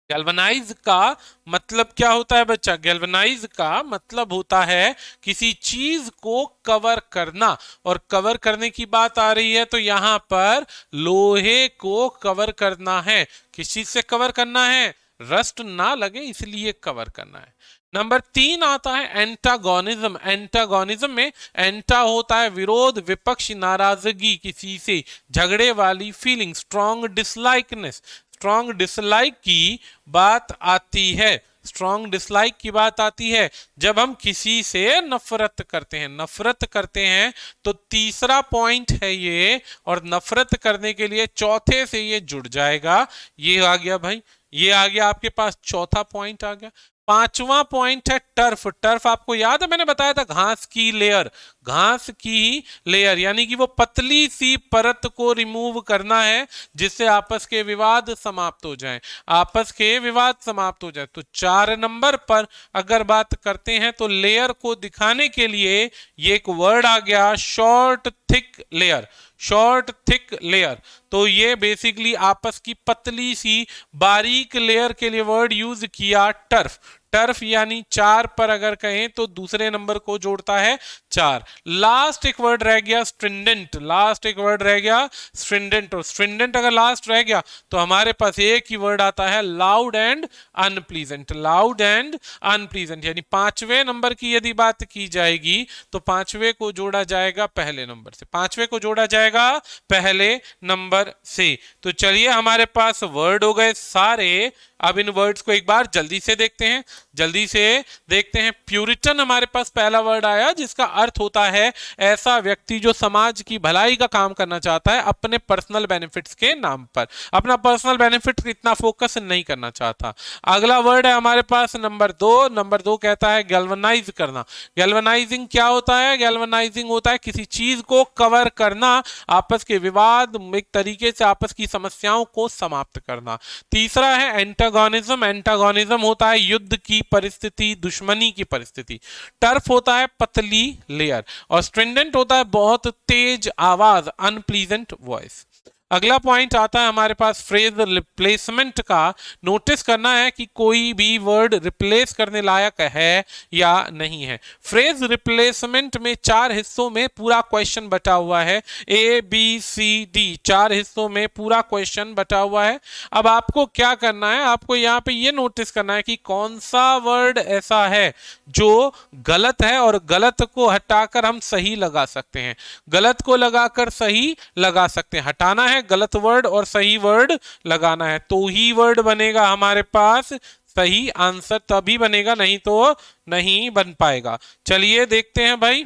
गैल्वेनाइज का मतलब क्या होता है बच्चा, गैल्वेनाइज का मतलब होता है किसी चीज को कवर करना। और कवर करने की बात आ रही है तो यहां पर लोहे को कवर करना है। किस चीज से कवर करना है, रस्ट ना लगे इसलिए कवर करना है। नंबर 3 आता है एंटागोनिज्म। एंटागोनिज्म में एंटा होता है विरोध, विपक्ष, नाराजगी, किसी से झगड़े वाली फीलिंग, स्ट्रॉन्ग डिसलाइकनेस, स्ट्रॉन्ग डिसलाइक की बात आती है, स्ट्रॉन्ग डिसलाइक की बात आती है जब हम किसी से नफरत करते हैं, नफरत करते हैं। तो तीसरा पॉइंट है ये, और नफरत करने के लिए चौथे से ये जुड़ जाएगा। ये आ गया भाई, ये आ गया आपके पास, चौथा पॉइंट आ गया। 5वां पॉइंट है टर्फ। टर्फ आपको याद है मैंने बताया था घास की लेयर, घास की लेयर यानी कि वो पतली सी परत को रिमूव करना है जिससे आपस के विवाद समाप्त हो जाएं, आपस के विवाद समाप्त हो जाए। तो 4 नंबर पर अगर बात करते हैं तो लेयर को दिखाने के लिए ये एक वर्ड आ गया, short thick layer, short thick layer. तो ये बेसिकली आपस की पतली सी बारीक लेयर के लिए वर्ड यूज किया टर्फ। टर्फ यानी 4 पर अगर कहें तो दूसरे नंबर को जोड़ता है 4। लास्ट एक वर्ड रह गया स्ट्रिंडेंट, लास्ट एक वर्ड रह गया स्ट्रिंडेंट, और स्ट्रिंडेंट अगर लास्ट रह गया तो हमारे पास एक ही वर्ड आता है loud and unpleasant, loud and unpleasant. यानी 5वें नंबर की यदि बात की जाएगी तो 5वें को जोड़ा जाएगा पहले नंबर से, 5वें को जोड़ा जाएगा पहले नंबर से। तो चलिए हमारे पास वर्ड हो गए सारे। अब इन वर्ड्स को एक बार जल्दी से देखते हैं, जल्दी से देखते हैं। प्यूरिटन हमारे पास पहला वर्ड आया, जिसका अर्थ होता है ऐसा व्यक्ति जो समाज की भलाई का काम करना चाहता है अपने पर्सनल बेनिफिट्स के नाम पर, अपना पर्सनल बेनिफिट इतना फोकस नहीं करना चाहता। अगला वर्ड है हमारे पास नंबर 2। नंबर 2 कहता है गैल्वनाइज करना। गैल्वनाइजिंग क्या होता है? गैल्वनाइजिंग होता है किसी चीज को कवर करना, आपस के विवाद, एक तरीके से आपस की समस्याओं को समाप्त करना। तीसरा है एंटागोनिज्म। एंटागोनिज्म होता है युद्ध की परिस्थिति, दुश्मनी की परिस्थिति। टर्फ होता है पतली लेयर, और स्ट्रिंडेंट होता है बहुत तेज आवाज, अनप्लीजेंट वॉइस। अगला पॉइंट आता है हमारे पास फ्रेज रिप्लेसमेंट का। नोटिस करना है कि कोई भी वर्ड रिप्लेस करने लायक है या नहीं है। फ्रेज रिप्लेसमेंट में 4 हिस्सों में पूरा क्वेश्चन बटा हुआ है, ABCD 4 हिस्सों में पूरा क्वेश्चन बटा हुआ है। अब आपको क्या करना है, आपको यहाँ पे ये नोटिस करना है कि कौन सा वर्ड ऐसा है जो गलत है और गलत को हटाकर हम सही लगा सकते हैं, गलत को लगाकर सही लगा सकते हैं। हटाना है गलत वर्ड और सही वर्ड लगाना है, तो ही वर्ड बनेगा हमारे पास सही आंसर, तभी बनेगा, नहीं तो नहीं बन पाएगा। चलिए देखते हैं भाई,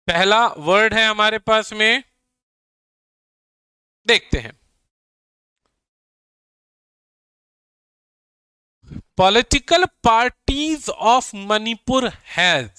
पहला वर्ड है हमारे पास में, देखते हैं। Political parties of Manipur have.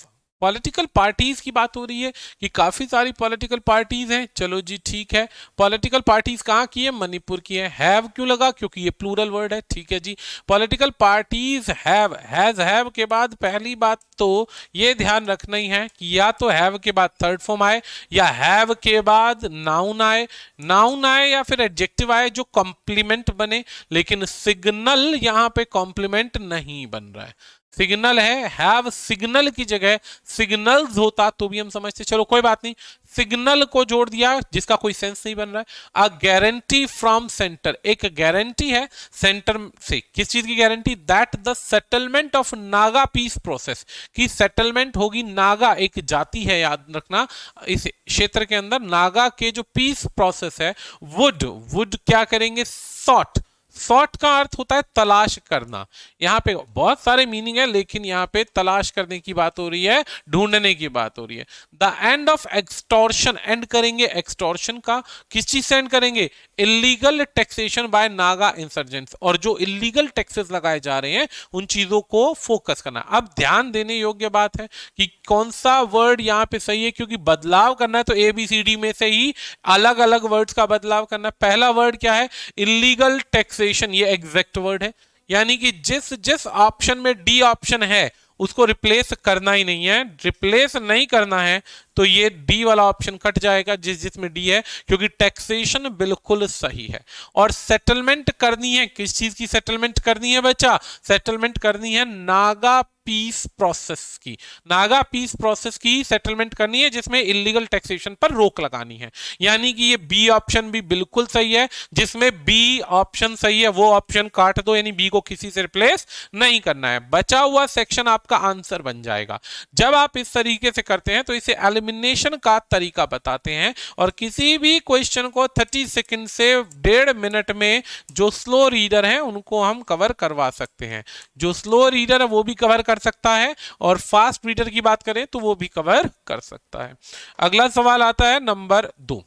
Political parties की बात हो रही है कि काफी सारी पॉलिटिकल पार्टीज हैं, चलो जी ठीक है। पॉलिटिकल पार्टीज कहाँ की है? मणिपुर की है। हैव क्यों लगा? क्योंकि ये प्लूरल वर्ड है, ठीक है जी। Political parties have, has have के बाद पहली बात तो ये ध्यान रखना ही है कि या तो हैव के बाद थर्ड फॉर्म आए, या हैव के बाद नाउन आए, नाउन आए या फिर एडजेक्टिव आए जो कॉम्प्लीमेंट बने, लेकिन सिग्नल यहाँ पे कॉम्प्लीमेंट नहीं बन रहा है, सिग्नल है। हैव सिग्नल की जगह सिग्नल्स होता तो भी हम समझते, चलो कोई बात नहीं, सिग्नल को जोड़ दिया जिसका कोई सेंस नहीं बन रहा है। अ गारंटी फ्रॉम सेंटर, एक गारंटी है सेंटर से, किस चीज की guarantee? That the settlement of Naga peace process, की सेटलमेंट होगी। नागा एक जाति है, याद रखना, इस क्षेत्र के अंदर नागा के जो पीस प्रोसेस है, वुड क्या करेंगे? सॉट। सॉर्ट का अर्थ होता है तलाश करना। यहाँ पे बहुत सारे मीनिंग है, लेकिन यहाँ पे तलाश करने की बात हो रही है, ढूंढने की बात हो रही है। The end of extortion, end करेंगे एक्सटॉर्शन का, किस चीज से एंड करेंगे? Illegal taxation by Naga insurgents, और जो इलीगल टैक्सेस लगाए जा रहे हैं उन चीजों को फोकस करना। अब ध्यान देने योग्य बात है कि कौन सा वर्ड यहाँ पे सही है, क्योंकि बदलाव करना है तो ABCD में से ही अलग अलग वर्ड्स का बदलाव करना है। पहला वर्ड क्या है? इलीगल टैक्सेशन, ये एग्जैक्ट वर्ड है, यानी कि जिस जिस ऑप्शन में डी ऑप्शन है उसको रिप्लेस करना ही नहीं है। रिप्लेस नहीं करना है तो ये डी वाला ऑप्शन कट जाएगा जिस जिसमें डी है, क्योंकि टैक्सेशन बिल्कुल सही है। और सेटलमेंट करनी है, किस चीज की सेटलमेंट करनी है बच्चा? सेटलमेंट करनी है नागा पीस प्रोसेस की, नागा पीस प्रोसेस की सेटलमेंट करनी है, जिसमें इलीगल टैक्सेशन पर रोक लगानी है। यानी कि ये बी ऑप्शन भी बिल्कुल सही है, जिसमें बी ऑप्शन सही है वो ऑप्शन काट दो, यानी बी को किसी से रिप्लेस नहीं करना है। बचा हुआ सेक्शन आपका आंसर बन जाएगा। जब आप इस तरीके से करते हैं तो इसे एलिमिनेशन का तरीका बताते हैं, और किसी भी क्वेश्चन को 30 सेकंड से 1.5 मिनट में जो स्लो रीडर है उनको हम कवर करवा सकते हैं। जो स्लो रीडर है वो भी कवर कर सकता है, और फास्ट रीडर की बात करें तो वो भी कवर कर सकता है। अगला सवाल आता है नंबर 2,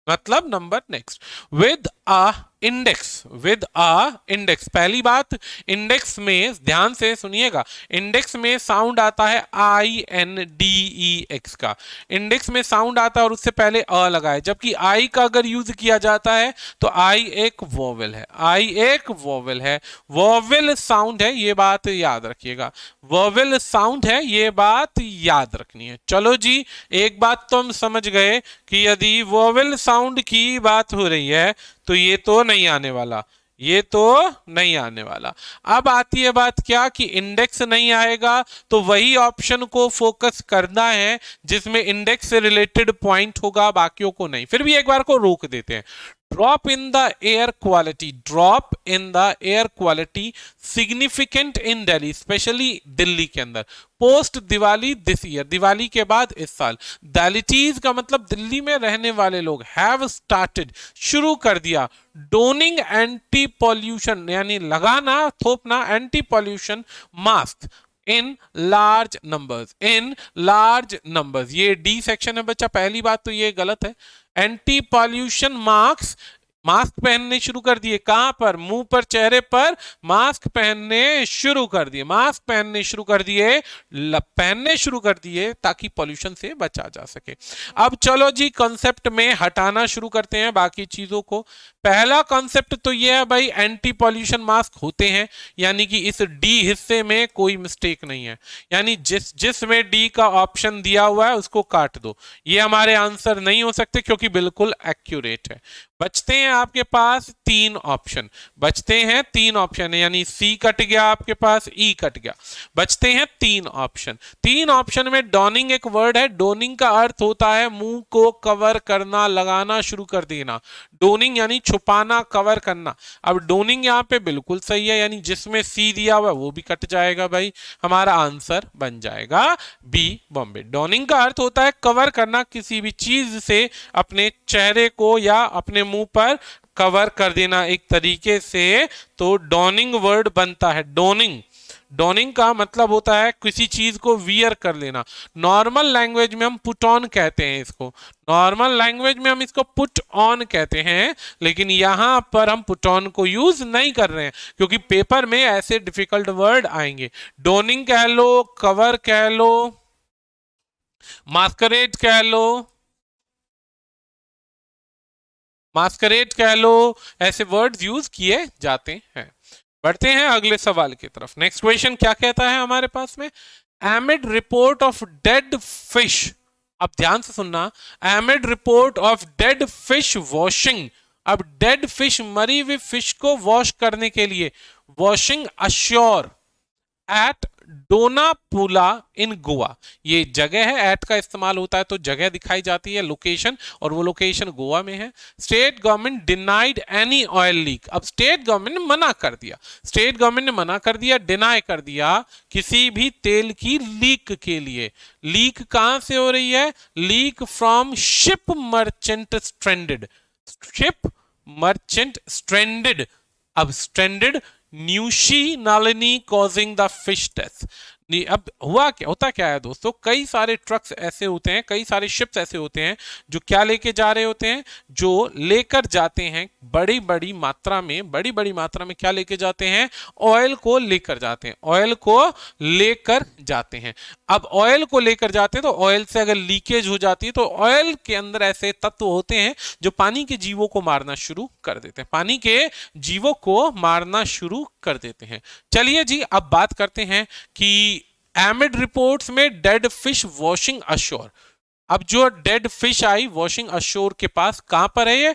मतलब number next. With a index, with a index. पहली बात, इंडेक्स में ध्यान से सुनिएगा, इंडेक्स में साउंड आता है INDEX का, इंडेक्स में साउंड आता है और उससे पहले अ लगाए, जबकि आई का अगर यूज किया जाता है तो आई एक वोवेल है, आई एक वोवेल है, वोवेल साउंड है, ये बात याद रखिएगा, वोवेल साउंड है, ये बात याद रखनी है। चलो जी, एक बात तो हम समझ गए कि यदि वोवेल साउंड की बात हो रही है तो ये तो नहीं आने वाला, ये तो नहीं आने वाला। अब आती है बात क्या कि इंडेक्स नहीं आएगा, तो वही ऑप्शन को फोकस करना है जिसमें इंडेक्स से रिलेटेड पॉइंट होगा, बाकियों को नहीं। फिर भी एक बार को रोक देते हैं। Drop in the air quality, drop in the air quality significant in Delhi, specially Delhi के अंदर post Diwali this year, Diwali के बाद इस साल। दैलिटीज का मतलब दिल्ली में रहने वाले लोग, हैव स्टार्टेड शुरू कर दिया, डोनिंग एंटी पॉल्यूशन यानी लगाना थोपना anti pollution mask in large numbers, in large numbers. ये डी सेक्शन है बच्चा, पहली बात तो ये गलत है। एंटी पॉल्यूशन मास्क, मास्क पहनने शुरू कर दिए, कहां पर, मुंह पर, चेहरे पर मास्क पहनने शुरू कर दिए, मास्क पहनने शुरू कर दिए, पहनने शुरू कर दिए ताकि पॉल्यूशन से बचा जा सके। अब चलो जी कॉन्सेप्ट में हटाना शुरू करते हैं बाकी चीजों को। पहला कॉन्सेप्ट तो यह है भाई, एंटी पॉल्यूशन मास्क होते हैं, यानी कि इस डी हिस्से में कोई मिस्टेक नहीं है, यानी जिसमें डी का ऑप्शन दिया हुआ है उसको काट दो। ये हमारे आंसर नहीं हो सकते क्योंकि बिल्कुल एक्यूरेट है। बचते हैं आपके पास तीन ऑप्शन, बचते हैं तीन ऑप्शन, यानी सी कट गया आपके पास, ई कट गया, बचते हैं तीन ऑप्शन। तीन ऑप्शन में डॉनिंग एक वर्ड है, डोनिंग का अर्थ होता है मुंह को कवर करना, लगाना शुरू कर देना, डोनिंग यानी छुपाना, कवर करना। अब डोनिंग यहाँ पे बिल्कुल सही है, यानी जिसमें सी दिया हुआ है वो भी कट जाएगा भाई, हमारा आंसर बन जाएगा बी बॉम्बे। डॉनिंग का अर्थ होता है कवर करना, किसी भी चीज से अपने चेहरे को या अपने मुंह पर कवर कर देना एक तरीके से, तो डॉनिंग वर्ड बनता है। डॉनिंग, डॉनिंग का मतलब होता है किसी चीज को वियर कर लेना। नॉर्मल लैंग्वेज में हम पुट ऑन कहते हैं इसको, नॉर्मल लैंग्वेज में हम इसको पुट ऑन कहते हैं, लेकिन यहां पर हम पुट ऑन को यूज नहीं कर रहे हैं क्योंकि पेपर में ऐसे डिफिकल्ट वर्ड आएंगे। डॉनिंग कह लो, कवर कह लो, मास्करेड कह लो, मास्करेड कह लो, ऐसे वर्ड्स यूज किए जाते हैं। बढ़ते हैं अगले सवाल की तरफ। नेक्स्ट क्वेश्चन क्या कहता है हमारे पास में, एमिड रिपोर्ट ऑफ डेड फिश, अब ध्यान से सुनना, एमिड report of dead fish washing. अब डेड फिश, मरी हुई फिश को वॉश करने के लिए, वॉशिंग अश्योर एट डोनापुला इन गोवा, ये जगह है, एट का इस्तेमाल होता है तो जगह दिखाई जाती है, लोकेशन, और वो लोकेशन गोवा में है। State government denied any oil leak, अब स्टेट गवर्नमेंट ने मना कर दिया, स्टेट गवर्नमेंट ने मना कर दिया, डिनाई कर दिया किसी भी तेल की लीक के लिए। लीक कहां से हो रही है, leak from ship merchant stranded, ship merchant stranded. अब stranded, Nushi Nalini causing the fish death. अब हुआ क्या, होता क्या है दोस्तों, कई सारे ट्रक्स ऐसे होते हैं, कई सारे शिप्स ऐसे होते हैं जो क्या लेके जा रहे होते हैं, जो लेकर जाते हैं बड़ी बड़ी मात्रा में, बड़ी बड़ी मात्रा में क्या लेके जाते हैं, ऑयल को लेकर जाते हैं, ऑयल को लेकर जाते हैं। अब ऑयल को लेकर जाते हैं तो ऑयल से अगर लीकेज हो जाती है तो ऑयल के अंदर ऐसे तत्व होते हैं जो पानी के जीवों को मारना शुरू कर देते हैं, पानी के जीवों को मारना शुरू कर देते हैं। चलिए जी अब बात करते हैं कि एमिड रिपोर्ट्स में डेड फिश वॉशिंग अशोर। अब जो डेड फिश आई वॉशिंग अशोर के पास, कहां पर है ये,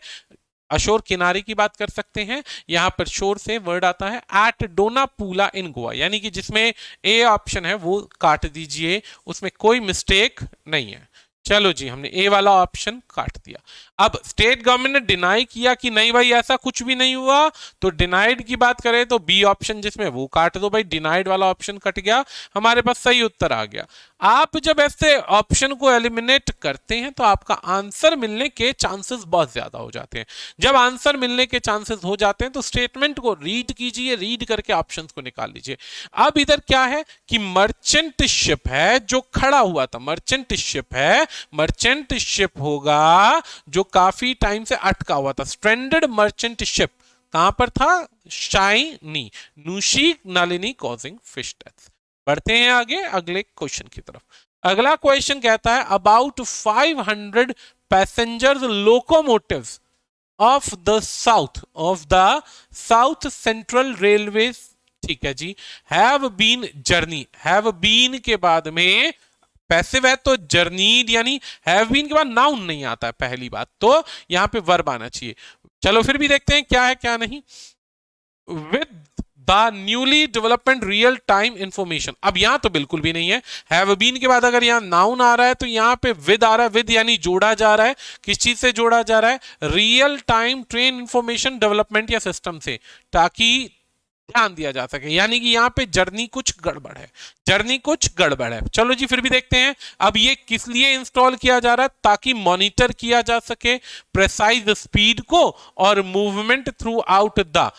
अशोर किनारे की बात कर सकते हैं, यहां पर शोर से वर्ड आता है एट डोनापुला इन गोवा, यानी कि जिसमें ए ऑप्शन है वो काट दीजिए, उसमें कोई मिस्टेक नहीं है। चलो जी हमने ए वाला ऑप्शन काट दिया। अब स्टेट गवर्नमेंट ने डिनाई किया कि नहीं भाई ऐसा कुछ भी नहीं हुआ, तो डिनाइड की बात करें तो बी ऑप्शन जिसमें वो काट दो भाई, डिनाइड वाला ऑप्शन कट गया, हमारे पास सही उत्तर आ गया। आप जब ऐसे ऑप्शन को एलिमिनेट करते हैं तो आपका आंसर मिलने के चांसेस बहुत ज्यादा हो जाते हैं। जब आंसर मिलने के चांसेस हो जाते हैं तो स्टेटमेंट को रीड कीजिए, रीड करके ऑप्शंस को निकाल लीजिए। अब इधर क्या है कि मर्चेंट शिप है जो खड़ा हुआ था, मर्चेंट शिप है, मर्चेंट शिप होगा जो काफी टाइम से अटका हुआ था, स्ट्रेंडेड मर्चेंट शिप कहां पर था, शाइनी Nushi Nalini causing fish death. बढ़ते हैं आगे अगले क्वेश्चन की तरफ। अगला क्वेश्चन कहता है about 500 passengers locomotives of the south central railway, ठीक है जी, have been journey, have been के बाद में पैसिव है तो जर्नीड, यानी हैव बीन के बाद नाउन नहीं आता है, पहली बात तो यहां पे वर्ब आना चाहिए। चलो फिर भी देखते हैं क्या है क्या नहीं। With the newly development real time information. अब यहां तो बिल्कुल भी नहीं है, हैव बीन के बाद अगर यहां नाउन आ रहा है तो यहां पे विद आ रहा है, विद यानी जोड़ा जा रहा है, किस चीज से जोड़ा जा रहा है, real time train information development या सिस्टम से, ताकि ध्यान दिया जा सके, यानी कि यहाँ पे जर्नी कुछ गड़बड़ है, जर्नी कुछ गड़बड़ है। चलो जी फिर भी देखते हैं। अब ये किस लिए इंस्टॉल किया जा रहा है, ताकि मॉनिटर किया जा सके प्रेसाइज स्पीड को और मूवमेंट थ्रू आउट द,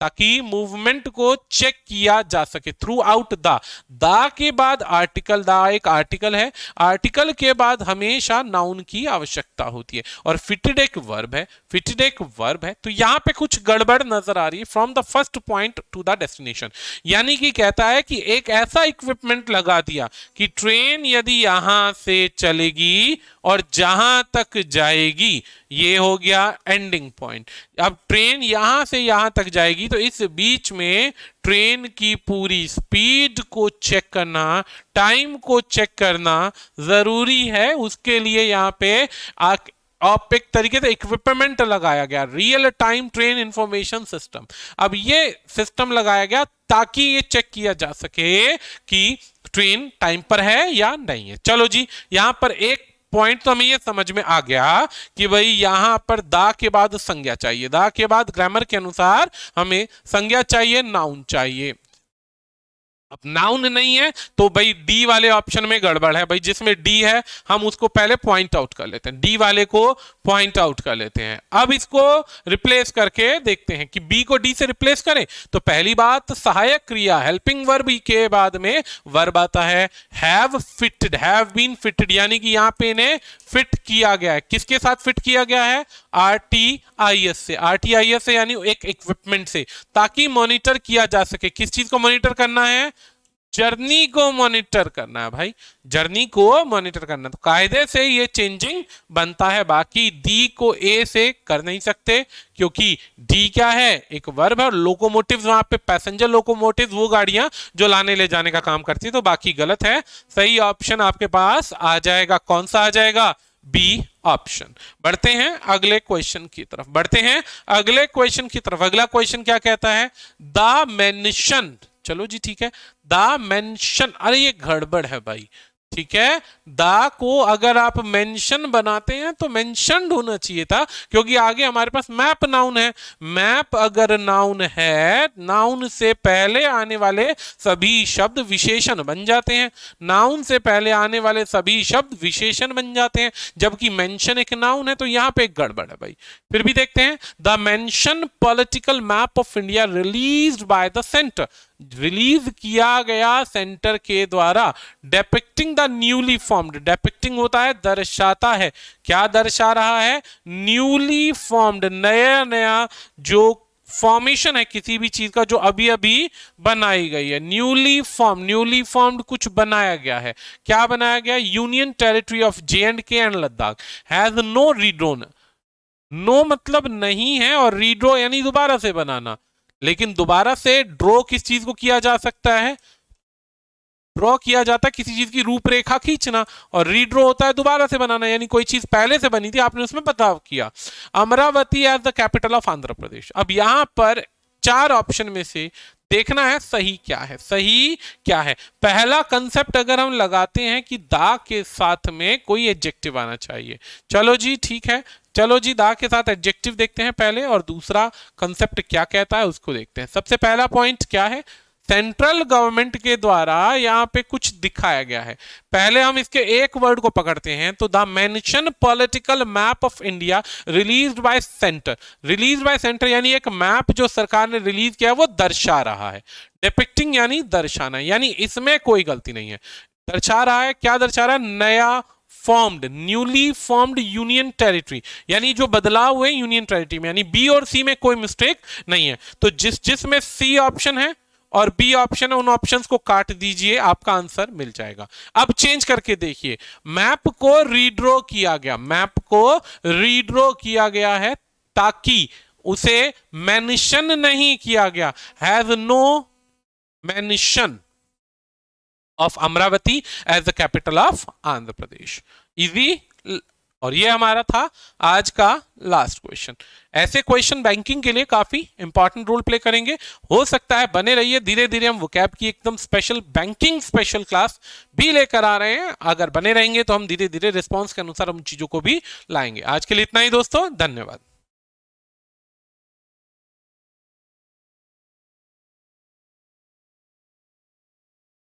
ताकि मूवमेंट को चेक किया जा सके थ्रू आउट द के बाद आर्टिकल, द एक आर्टिकल है, आर्टिकल के बाद हमेशा नाउन की आवश्यकता होती है, और फिटेड एक वर्ब है, फिटेड एक वर्ब है, तो यहां पे कुछ गड़बड़ नजर आ रही है। From the first point two the destination, यानी कि कहता है कि एक ऐसा इक्विपमेंट लगा दिया कि ट्रेन यदि यहां से चलेगी और जहां तक जाएगी, ये हो गया एंडिंग पॉइंट। अब ट्रेन यहां से यहां तक जाएगी तो इस बीच में ट्रेन की पूरी स्पीड को चेक करना, टाइम को चेक करना जरूरी है। उसके लिए यहां पे आप एक तरीके से इक्विपमेंट लगाया गया, real time train information system. अब ये सिस्टम लगाया गया ताकि ये चेक किया जा सके कि ट्रेन टाइम पर है या नहीं है। चलो जी, यहां पर एक पॉइंट तो हमें ये समझ में आ गया कि भाई यहां पर दा के बाद संज्ञा चाहिए, दा के बाद ग्रामर के अनुसार हमें संज्ञा चाहिए, नाउन चाहिए। अब नाउन नहीं है तो भाई डी वाले ऑप्शन में गड़बड़ है भाई, जिसमें डी है हम उसको पहले पॉइंट आउट कर लेते हैं, डी वाले को पॉइंट आउट कर लेते हैं। अब इसको रिप्लेस करके देखते हैं कि बी को डी से रिप्लेस करें तो पहली बात सहायक क्रिया हेल्पिंग वर्ब के बाद में वर्ब आता है have fitted, have been fitted, यानी कि यहां पे इन्हें फिट किया गया है। किसके साथ फिट किया गया है, आरटीआईएस से, आरटीआईएस से यानी एक इक्विपमेंट से, ताकि मॉनिटर किया जा सके। किस चीज को मॉनिटर करना है, जर्नी को मॉनिटर करना है भाई, जर्नी को मॉनिटर करना। तो कायदे से ये चेंजिंग बनता है, बाकी डी को ए से कर नहीं सकते क्योंकि डी क्या है, एक वर्ब है। लोकोमोटिव वहां पे पैसेंजर लोकोमोटिव वो गाड़ियां जो लाने ले जाने का काम करती है, तो बाकी गलत है। सही ऑप्शन आपके पास आ जाएगा, कौन सा आ जाएगा, बी ऑप्शन। बढ़ते हैं अगले क्वेश्चन की तरफ, बढ़ते हैं अगले क्वेश्चन की तरफ। अगला क्वेश्चन क्या कहता है, द मेंशन, चलो जी ठीक है, द मेंशन, अरे ये गड़बड़ है भाई, ठीक है। दा को अगर आप मेंशन बनाते हैं तो मेंशनड होना चाहिए था, क्योंकि आगे हमारे पास मैप नाउन है। मैप अगर नाउन है, नाउन से पहले आने वाले सभी शब्द विशेषण बन जाते हैं, नाउन से पहले आने वाले सभी शब्द विशेषण बन जाते हैं, जबकि मेंशन एक नाउन है, तो यहां पे एक गड़बड़ है भाई। फिर भी देखते हैं, the mention political map of India released by the centre, release किया गया सेंटर के द्वारा, डेपिक्टिंग द न्यूली फॉर्म्ड, डेपिक्टिंग होता है दर्शाता है, क्या दर्शा रहा है, न्यूली फॉर्म्ड, नया नया जो फॉर्मेशन है किसी भी चीज का जो अभी अभी बनाई गई है, न्यूली फॉर्म, न्यूली फॉर्म्ड कुछ बनाया गया है, क्या बनाया गया, union territory of J&K and Ladakh has no redrawn, no मतलब नहीं है और रीड्रो यानी दोबारा से बनाना, लेकिन दोबारा से ड्रॉ किस चीज को किया जा सकता है, ड्रॉ किया जाता है किसी चीज की रूपरेखा खींचना, और रीड्रॉ होता है दोबारा से बनाना, यानी कोई चीज पहले से बनी थी आपने उसमें बदलाव किया। Amaravati as the capital of Andhra Pradesh. अब यहां पर चार ऑप्शन में से देखना है सही क्या है, सही क्या है। पहला कंसेप्ट अगर हम लगाते हैं कि दा के साथ में कोई एडजेक्टिव आना चाहिए, चलो जी ठीक है, चलो जी दा के साथ एडजेक्टिव देखते हैं पहले, और दूसरा कंसेप्ट क्या कहता है उसको देखते हैं। सबसे पहला पॉइंट क्या है, सेंट्रल गवर्नमेंट के द्वारा यहां पे कुछ दिखाया गया है। पहले हम इसके एक वर्ड को पकड़ते हैं, तो the mention political map of India released by centre, release by centre यानी एक मैप जो सरकार ने रिलीज किया वो दर्शा रहा है, डिपिक्टिंग यानी दर्शाना, यानी इसमें कोई गलती नहीं है। दर्शा रहा है, क्या दर्शा रहा है, नया formed, newly formed union territory, यानी जो बदलाव हुए यूनियन टेरिटरी में, यानी बी और सी में कोई मिस्टेक नहीं है। तो जिसमें सी ऑप्शन है और बी ऑप्शन है, उन ऑप्शंस को काट दीजिए, आपका आंसर मिल जाएगा। अब चेंज करके देखिए, मैप को रीड्रॉ किया गया, मैप को रीड्रॉ किया गया है ताकि उसे मेंशन नहीं किया गया, has no mention of Amaravati as the capital of Andhra Pradesh. Easy और ये हमारा था आज का लास्ट क्वेश्चन। ऐसे क्वेश्चन बैंकिंग के लिए काफी इंपॉर्टेंट रोल प्ले करेंगे। हो सकता है बने रहिए, धीरे धीरे हम वोकैब की एकदम स्पेशल बैंकिंग स्पेशल क्लास भी लेकर आ रहे हैं। अगर बने रहेंगे तो हम धीरे धीरे रिस्पॉन्स के अनुसार उन चीजों को भी लाएंगे। आज के लिए इतना ही दोस्तों, धन्यवाद।